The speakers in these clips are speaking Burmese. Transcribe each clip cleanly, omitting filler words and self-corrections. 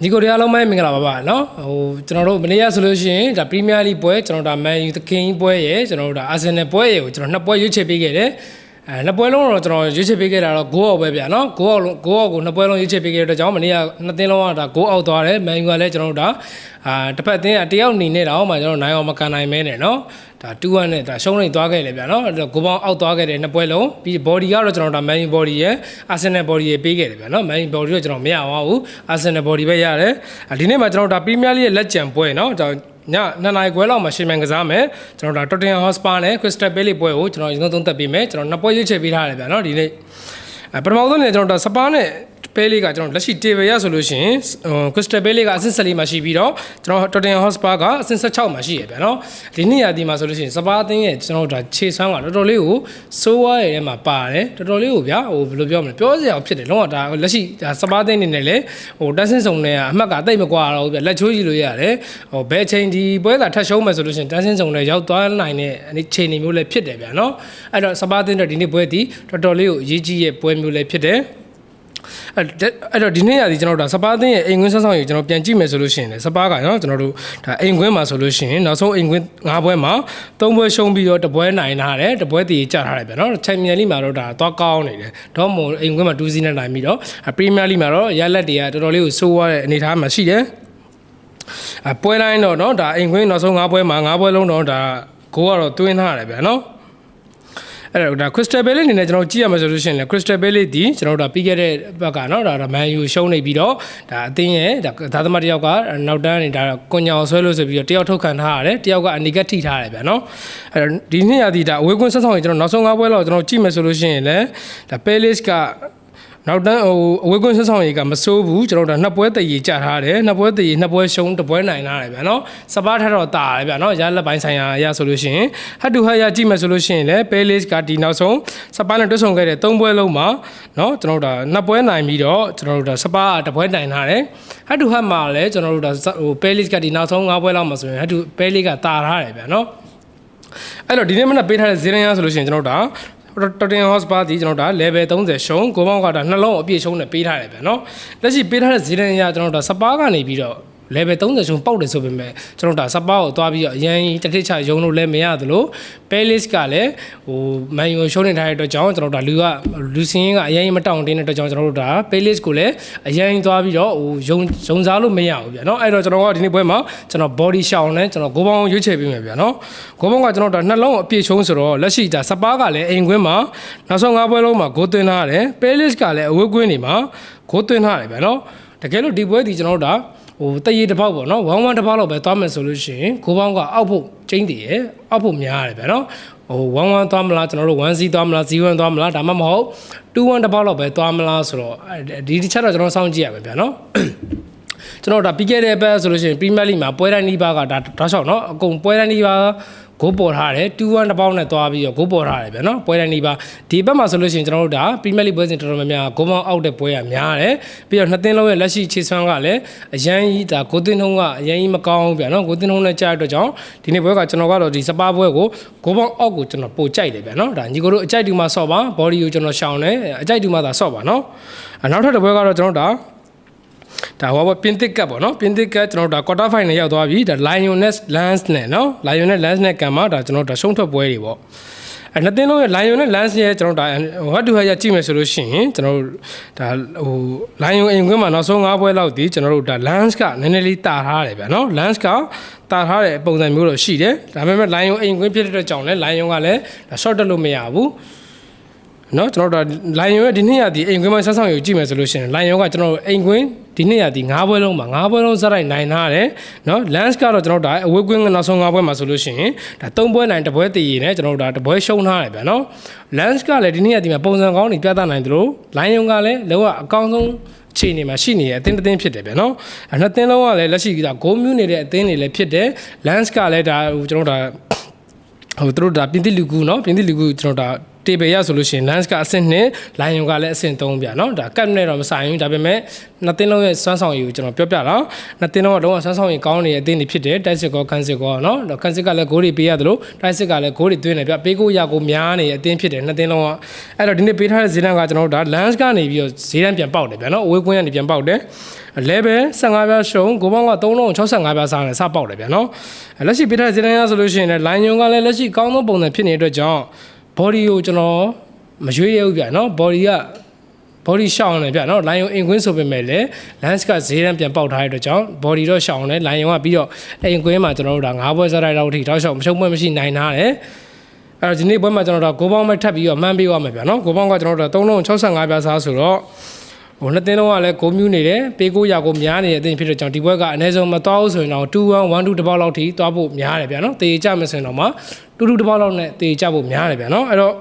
ညီကိုတရားလုံးမဲမင်္ဂလာပါပါနော်ဟိုကျွန်တော်တို့မနေ့ကဆိုလို့ရှိရင်ဒါပရီးမီးယားလိပွဲကျွန်တော်ဒါမန်ယူသခင်ပွဲရယ်ကျွန်တော်တို့ဒါအာဆင်နယ်ပွဲရယ်ကိုကျွန်တော်နှစ်ပွဲရွေးချယ်ပေးခဲ့တယ်နှစ်ပွဲလုံးတော့ကျွန်တော်ရွေးချယ်ပေးခဲ့တာတော့9အောက်ပဲဗျာနော်9အောက်ကိုနှစ်ပွဲလုံးရွေးချယ်ပေးခဲ့တဲ့ကြောင့်မနေ့ကနှစ်သင်းလုံးကဒါ9အောက်သွားတယ်မန်ယူကလည်းကျွန်တော်တို့ဒါတစ်ဖက်အသင်းကတယောက်နေနေတာဟောမှကျွန်တော်နိုင်အောင်မကန်နိုင်မဲနဲ့နော်ဒါ2-1နဲ့ဒါရှုံးနေသွားခဲ့လေဗျာနော်ကိုပေါင်းအောက်သွားခဲ့တဲ့နှစ်ပွဲလုံးပြီး body ကတော့ကျွန်တော်ဒါ Man U body ရယ် Arsenal body ရယ်ပေးခဲ့တယ်ဗျာနော် Man U body တော့ကျွန်တော်မရပါဘူး Arsenal body ပဲရတယ်ဒီနေ့မှာကျွန်တော်ဒါ Premier League ရဲ့လက်ကျန်ပွဲနော်ည2နာရီခွဲလောက်မှာရှင်မြန်ကစားမယ်ကျွန်တော်ဒါ Tottenham Hotspur နဲ့ Crystal Palace ပွဲကိုကျွန်တော်ရင်သုံးသက်ပေးမယ်ကျွန်တော်နှစ်ပွဲရွေးချယ်ပေးထားတယ်ဗျာနော်ဒီနေ့ပထမဆုံးเนี่ยကျွန်တော်ဒါ Spur နဲ့ပဲလေးကကျွန်တော်လက်ရှိ table ရဆိုလို့ရှိရင်Crystal Palace ကအဆင့်14မှာရှိပြီးတော့ကျွန်တော် Tottenham Hotspur ကအဆင့်16မှာရှိရဗျာနော်ဒီနေ့ရာသီမှာဆိုလို့ရှိရင် Spur အသင်းရဲ့ကျွန်တော်ဒါခြေဆွမ်းကတော်တော်လေးကိုစိုးဝါးရဲ့ထဲမှာပါတယ်တော်တော်လေးကိုဗျာဟိုဘယ်လိုပြောမလဲပြောစရာဖြစ်တယ်လုံးဝဒါလက်ရှိဒါ Spur အသင်းနေနဲ့လေဟိုတက်ဆင်းစုံတွေကအမှတ်ကတိတ်မကွာတော့ဘူးဗျာလက်ချိုးကြည့်လို့ရတယ်ဟိုဘယ်ချိန်ဒီပွဲသာထပ်ရှုံးမယ်ဆိုလို့ရှိရင်တက်ဆင်းစုံတွေရောက်သွားနိုင်တဲ့အခြေအနေမျိုးလည်းဖြစ်တယ်ဗျာနော်အဲ့တော့ Spur အသင်းတော့ဒီနေ့ပွဲဒီတော်တော်လေးကိုအရေးကြီးရဲ့ပွဲမျိုးလည်းဖြစ်တယ်အဲ့တော့ဒီနေ့ရာဒီကျွန်တော်တို့ဒါစပါးသင်းရဲ့အိမ်ကွင်းဆက်ဆောင်ရေးကျွန်တော်ပြန်ကြည့်မယ်ဆိုလို့ရှိရင်လည်းစပါးကနော်ကျွန်တော်တို့ဒါအိမ်ကွင်းမှာဆိုလို့ရှိရင်နောက်ဆုံးအိမ်ကွင်း9ပွဲမှာ3ပွဲရှုံးပြီးတော့1ပွဲနိုင်ထားတယ်1ပွဲတည်ကြထားတယ်ဗျာနော်ချန်ပီယံလိမှာတော့ဒါသွားကောင်းနေတယ်တော့မို့အိမ်ကွင်းမှာ2-0နဲ့နိုင်ပြီးတော့ပရီးမီးယားလိမှာတော့ရလက်တွေကတော်တော်လေးကိုစိုးရတဲ့အနေအထားမှာရှိတယ်ပွဲတိုင်းတော့နော်ဒါအိမ်ကွင်းနောက်ဆုံး9ပွဲမှာ9ပွဲလုံးတော့ဒါဂိုးကတော့သွင်းထားတယ်ဗျာနော်အဲ့တော့ဒါ Crystal Palace အနေနဲ့ကျွန်တော်ကြည့်ရမှာဆိုလို့ရှိရင်လည်း Crystal Palace ဒီကျွန်တော်တို့ပြီးခဲ့တဲ့ဘက်ကနော်ဒါMan U ရှုံးနေပြီးတော့ဒါအသင်းရဲ့ဒါသားသမတယောက်ကနောက်တန်းနေဒါကွန်ညာဆွဲလို့ဆိုပြီးတော့တယောက်ထုတ်ခံထားရတယ်တယောက်ကအနီကထိထားရတယ်ဗျာနော်အဲ့တော့ဒီနေ့ရာသီဒါအဝေးကွင်းဆက်ဆောင်ရင်ကျွန်တော်နောက်ဆုံး9ပွဲလောက်ကျွန်တော်ကြည့်မယ်ဆိုလို့ရှိရင်လည်းဒါ Palace ကနောက်တန်းဟိုအဝေးကွင်းဆက်ဆောင်ရေးကမစိုးဘူးကျွန်တော်တို့နှစ်ပွဲတည်ရကြထားတယ်နှစ်ပွဲတည်နှစ်ပွဲရှုံးတစ်ပွဲနိုင်ထားတယ်ဗျာနော်စပါးထတော့တာတယ်ဗျာနော်ရလက်ပိုင်းဆိုင်ရာရဆိုလို့ရှိရင်ဟတ်တူဟတ်ရကြည့်မယ်ဆိုလို့ရှိရင်လည်း Palace ကဒီနောက်ဆုံးစပါးနဲ့တွဲဆုံခဲ့တဲ့3ပွဲလုံးမှာနော်ကျွန်တော်တို့ဒါနှစ်ပွဲနိုင်ပြီးတော့ကျွန်တော်တို့ဒါစပါးတစ်ပွဲနိုင်ထားတယ်ဟတ်တူဟတ်မှာလည်းကျွန်တော်တို့ဒါဟို Palace ကဒီနောက်ဆုံး5ပွဲလောက်မှာဆိုရင်ဟတ်တူ Palace ကတာထားတယ်ဗျာနော်အဲ့တော့ဒီနေ့မနက်ပေးထားတဲ့ဇီရန်ရဆိုလို့ရှိရင်ကျွန်တော်တို့ဒါTottenham Hotspur ဒီကျွန်တော်ဒါ level 30ရှုံးကိုပေါင်းကဒါနှလုံးအပြည့်ရှုံးနဲ့ပေးထားတယ်ဗျာနော်လက်ရှိပေးထားတဲ့ဇီရန်ရကျွန်တော်ဒါစပါးကနေပြီးတော့ level 30ရှုံးပေါက်တယ်ဆိုပေမဲ့ကျွန်တော်ဒါစပါးကိုသွားပြီးတော့အရင်တတိချရုံလို့လည်းမရသလို Palace ကလည်းဟို Man U ရှုံးနေထားတဲ့အတွက်ကြောင့်ကျွန်တော်ဒါလူစင်းကအရင်မတောင့်တင်းတဲ့အတွက်ကြောင့်ကျွန်တော်တို့ဒါ Palace ကိုလည်းအရင်သွားပြီးတော့ဟိုယုံစားလို့မရဘူးဗျာနော်အဲ့တော့ကျွန်တော်ကဒီနေ့ပွဲမှာကျွန်တော် body shot နဲ့ကျွန်တော်ဂိုးပေါင်းရွေးချယ်ပေးမယ်ဗျာနော်ဂိုးပေါင်းကကျွန်တော်ဒါနှလုံးအပြည့်ရှုံးဆိုတော့လက်ရှိဒါစပါးကလည်းအိမ်ကွင်းမှာနောက်ဆုံး9ပွဲလုံးမှာဂိုးသွင်းထားတယ် Palace ကလည်းအဝေးကွင်းတွေမှာဂိုးသွင်းထားတယ်ဗျာနော်တကယ်လို့ဒီပွဲဒီကျွန်တော်တို့ဒါဟိုတရေတစ်ပေါက်ပေါ့နော်1-1တစ်ပေါက်လောက်ပဲသွားမယ်ဆိုလို့ရှိရင်ကိုပေါင်းကအောက်ဖို့ကျင်းတည်ရအောက်ဖို့များရတယ်ဗျာနော်ဟို1-1သွားမလားကျွန်တော်တို့1-0သွားမလား0-1သွားမလားဒါမှမဟုတ်2-1တစ်ပေါက်လောက်ပဲသွားမလားဆိုတော့ဒီတစ်ချက်တော့ကျွန်တော်စောင့်ကြည့်ရမယ်ဗျာနော်ကျွန်တော်ဒါပြီးခဲ့တဲ့ဘက်ဆိုလို့ရှိရင် Premier League မှာပွဲတိုင်းနီးပါးကဒါတောက်လျှောက်နော်အကုန်ပွဲတိုင်းနီးပါးဂိုးပေါ်ထားတယ်2-1တစ်ပေါက်နဲ့သွားပြီးတော့ဂိုးပေါ်ထားတယ်ဗျာနော်ပွဲတိုင်းနီးပါးဒီဘက်မှာဆိုလို့ရှိရင်ကျွန်တော်တို့ဒါ Premier League ပွဲစဉ်တော်တော်များများဂိုးပေါင်းအောက်တဲ့ပွဲကများတယ်ပြီးတော့နှစ်သင်းလုံးရဲ့လက်ရှိခြေစွမ်းကလည်းအရန်ကြီးဒါဂိုးသွင်းနှုန်းကအရန်ကြီးမကောင်းဘူးဗျာနော်ဂိုးသွင်းနှုန်းနဲ့ကြားတဲ့အတွက်ကြောင့်ဒီနေ့ပွဲကကျွန်တော်ကတော့ဒီစပါးပွဲကိုဂိုးပေါင်းအောက်ကိုကျွန်တော်ပို့ကြိုက်တယ်ဗျာနော်ဒါညီကိုတို့အကြိုက်တူမှာဆော့ပါ body ကိုကျွန်တော်ရှောင်တယ်အကြိုက်တူမှာသာဆော့ပါနော်နောက်ထပ်တစ်ပွဲကတော့ကျွန်တော်ဒါဟောပင်တစ်ကပ်ပေါ့နော်ပင်တစ်ကပ်ကျွန်တော်ဒါ quarter final ရောက်သွားပြီဒါ Lioness Lance နဲ့နော် Lioness Lance နဲ့ကံမှာဒါကျွန်တော်ဒါရှုံးထွက်ပွဲတွေပေါ့အဲ့နှစ်သင်းလုံးရဲ့ Lioness Lance ရဲ့ကျွန်တော်ဒါဟတ်တူဟတ်ရကြည့်မယ်ဆိုလို့ရှိရင်ကျွန်တော်ဒါဟို Lion အိမ်ခွင်းမှာနောက်ဆုံး9ပွဲလောက်ဒီကျွန်တော်တို့ဒါ Lance ကနည်းနည်းလေးတာထားတယ်ဗျာနော် Lance ကတာထားတဲ့ပုံစံမျိုးတော့ရှိတယ်ဒါပေမဲ့ Lion အိမ်ခွင်းဖြစ်တဲ့အတွက်ကြောင့်လည်း Lion ကလည်းဒါ short တက်လို့မရဘူးနော်ကျွန်တော်တို့လိုင်ယွန်ရဲ့ဒီနေ့ရဒီအိမ်ကွင်းမှာဆက်ဆောင်ယူကြည့်မယ်ဆိုလို့ရှိရင်လိုင်ယွန်ကကျွန်တော်တို့အိမ်ကွင်းဒီနေ့ရဒီ9ပွဲလုံးမှာ9ပွဲလုံးစရိုက်နိုင်ထားတယ်နော်လန့်စ်ကတော့ကျွန်တော်တို့ဒါအဝေးကွင်းကနောက်ဆုံး9ပွဲမှာဆိုလို့ရှိရင်ဒါ3ပွဲနိုင်1ပွဲတည်ရည်နဲ့ကျွန်တော်တို့ဒါ1ပွဲရှုံးထားတယ်ဗျာနော်လန့်စ်ကလည်းဒီနေ့ရဒီမှာပုံစံကောင်းတွေပြသနိုင်တယ်လို့လိုင်ယွန်ကလည်းလောကအကောင်းဆုံးခြေနေမှာရှိနေတဲ့အသင်းတစ်သင်းဖြစ်တယ်ဗျာနော်နှစ်သင်းလုံးကလည်းလက်ရှိကဂိုးမြူးနေတဲ့အသင်းတွေလည်းဖြစ်တယ်လန့်စ်ကလည်းဒါဟိုကျွန်တော်တို့ဒါဟိုသူတို့ဒါပြင်သစ်လူကူနော်ပြင်သစ်လူကူကျွန်တော်ဒါတ တေးရဆိုလို့ရှိရင် lens ကအဆင့်2 lion ကလည်းအဆင့်3ဗျာနော်ဒါကတ်နဲ့တော့မဆိုင်ဘူးဒါပေမဲ့နှစ်သင်းလုံးရဲ့စွမ်းဆောင်ရည်ကိုကျွန်တော်ပြောပြတာနှစ်သင်းလုံးကလုံးဝစွမ်းဆောင်ရည်ကောင်းနေတဲ့အသင်းတွေဖြစ်တယ်တိုက်စစ်ကောခန်းစစ်ကောနော်ခန်းစစ်ကလည်းဂိုးတွေပေးရတယ်လို့တိုက်စစ်ကလည်းဂိုးတွေသွင်းတယ်ဗျပေးကိုရကိုများနေတဲ့အသင်းဖြစ်တယ်နှစ်သင်းလုံးကအဲ့တော့ဒီနေ့ပေးထားတဲ့ဈေးတန်းကကျွန်တော်တို့ဒါ lens ကနေပြီးတော့ဈေးတန်းပြန်ပေါက်တယ်ဗျာနော်အဝေးကွင်းကနေပြန်ပေါက်တယ် level 15ပြားရှုံကိုပေါင်းက365ပြားစားတယ်စပေါက်တယ်ဗျာနော်လက်ရှိပေးထားတဲ့ဈေးတန်းရဆိုလို့ရှိရင်လည်း line ညုံကလည်းလက်ရှိကောင်းသောပုံစံဖြစ်နေတဲ့အတွက်ကြောင့် body ကိုကျွန်တော်မရွေးရဘူးဗျာနော် body ရှောင်းနေဗျာနော် line အင်ကွင်းဆိုပေမဲ့လည်း lens ကဈေးတန်းပြန်ပေါက်ထားတဲ့အတွက်ကြောင့် body တော့ရှောင်းနေ line ကပြီးတော့အင်ကွင်းမှာကျွန်တော်တို့ဒါ9ဘွဲစားတိုင်းလောက်ထိတောက်လျှောက်မရှုံးပွဲမရှိနိုင်ထားတယ်အဲ့တော့ဒီနေ့ပွဲမှာကျွန်တော်တို့ကိုပေါင်းမဲ့ထပ်ပြီးတော့မှန်းပေးရမယ်ဗျာနော်ကိုပေါင်းကကျွန်တော်တို့365ပြားစားဆိုတော့ဟိုနှစ်သင်းလုံးကလည်းဂိုးမြူးနေတယ်ပေးကိုရကိုများနေတဲ့အသင်းဖြစ်တဲ့ကြောင့်ဒီဘွဲကအနည်းဆုံးမသွားဘူးဆိုရင်တော့2-1-1-2တစ်ပေါက်လောက်ထိသွားဖို့များတယ်ဗျာနော်တေကြမယ်ဆိုရင်တော့မှ2-2တစ်ပေါက်လောက်နဲ့တေကြဖို့များတယ်ဗျာနော်အဲ့တော့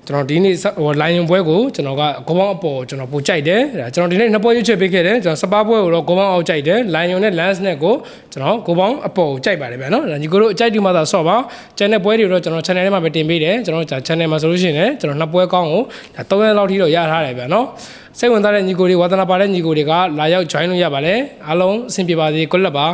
ကျွန်တော်ဒီနေ့ဟို line ပွဲကိုကျွန်တော်ကဂိုးပေါင်းအပေါ်ကျွန်တော်ပိုကြိုက်တယ်ဒါကျွန်တော်ဒီနေ့နှစ်ပွဲရွေးချယ်ပေးခဲ့တယ်ကျွန်တော်စပါးပွဲကိုတော့ဂိုးပေါင်းအောက်ကြိုက်တယ် line နဲ့ lens နဲ့ကိုကျွန်တော်ဂိုးပေါင်းအပေါ်ကိုကြိုက်ပါတယ်ဗျာနော်ညီကိုတို့အကြိုက်ဒီမှာသာဆော့ပါ channel ပွဲတွေတော့ကျွန်တော် channel ထဲမှာပဲတင်ပေးတယ်ကျွန်တော် channel မှာဆိုလို့ရှိရင်လည်းကျွန်တော်နှစ်ပွဲကောင်းကိုဒါ3ရက်လောက်ထိတော့ရထားတယ်ဗျာနော်စိတ်ဝင်စားတဲ့ညီကိုတွေဝါသနာပါတဲ့ညီကိုတွေကလာရောက် join လို့ရပါလေအားလုံးအဆင်ပြေပါစေကိုလက်ပါ